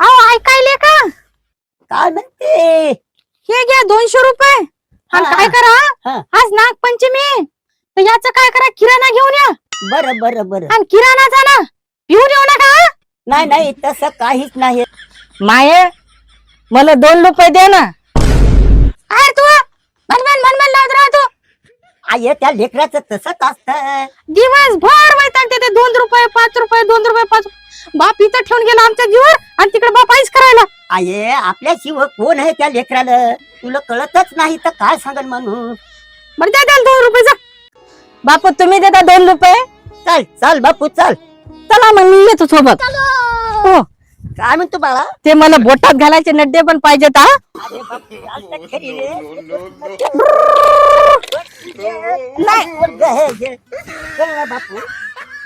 अहो ऐकायले का? काय म्हणते? हे घ्या 200 रुपये. आणि काय करा, आज नागपंचमी तर याचं काय करा, किराणा घेऊन या. बरं बरं बरं. आणि किराणाचा ना पिऊन येऊ नका. नाही नाही तसं काहीच नाही. माये मला 2 रुपये दे ना. अरे तू मनमन लावत राहतो. आई त्या लेकराचं तसंच असतं. दिवसभर वैतागते ते 2 रुपये 5 रुपये 2 रुपये 5. बाप इथं ठेवून गेला आमच्या जीवर आणि तिकडे बाप आईच करायला. आई आपल्याशिवाय कोण आहे त्या लेकराला? तुला कळतच नाही तर काय सांगल म्हणून. बरं द्या त्याला 2 रुपये जा. बापू तुम्ही देता 2 रुपये? चल चल बापू चल. चला मग मी येतो सोबत. हो काय म्हणतो बाळा? ते मला बोटात घालायचे नड्डे पण पाहिजेत. हा अरे बापू चालतं खरी रे. बापू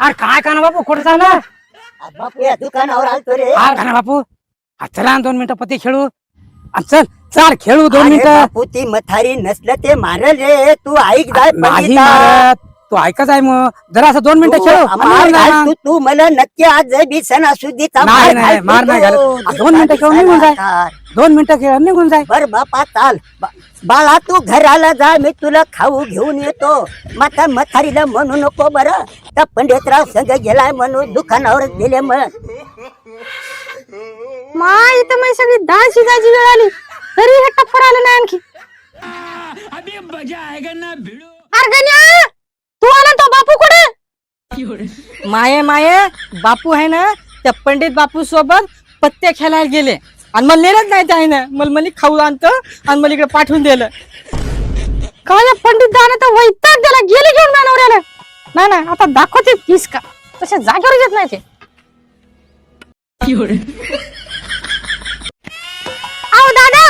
अरे काय का ना बापू कुठे चालला? बापू या दुकानावर आलतो रे. हा का ना बापू चला 2 मिनिटं पत्ते खेळू. चल चाल खेळू 2 अरे मिनिटं. बापू ती मथारी नसलं ते मारल रे. तू ऐक जाय नाही मारत तू ऐकच आहे मग जरा असं 2 मिनिटं खेळू. आणि निघून जा. तू मला नक्की आज बी सणासुदीचा नाही नाही मार नाही घालत. 2 मिनिटं खेळून निघून जाय. 2 मिनिटं खेळ निघून जाय. बर बापा चाल. बाळा तू घराला जा, मी तुला खाऊ घेऊन येतो. माता मथारीला म्हणू नको बरं. त्या पंडितराव संग गेलाय म्हणून दुकानावर गेले मग. माय इथं माझी सगळी डाळ शिजायची वेळ आली तरी हे टप्पर आलं नाही आणखी. अरे गण्या तू आला तो बापू कुठे? माये माये बापू आहे ना त्या पंडित बापू सोबत पत्ते खेळायला गेले आणि मला नेलंच नाही त्या ना. मला खाऊ आणतं आणि मला इकडे पाठवून दिलं. काय पंडित दाना तर वैताग दिला गेले घेऊन नवऱ्याला. नाही नाही आता दाखवते तीस का तशा जागेवर येत नाही ते. अहो दादा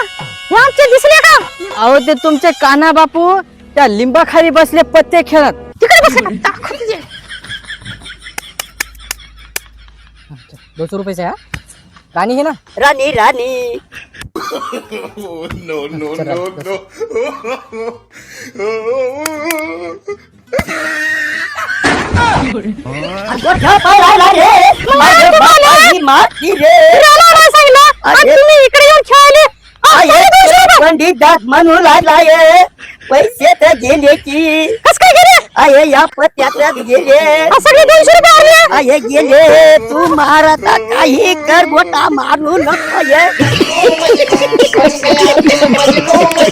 हे आमचे दिसले का? अहो ते तुमचे कान्हा बापू त्या लिंबाखाली बसले पत्ते खेळत. तिकडे बसले का? दाखवते. 200 रुपयाचे हा राणी घे ना. राणी राणी no, no, no, no. Pandit Das म्हणू लागलाय पैसे तर गेले की. कस काय गेले? आहे या पत्त्यात गेले. सगळे 200 रुपये आले. आहे गेले. तू महाराजा काही कर, मोठा मारू नको.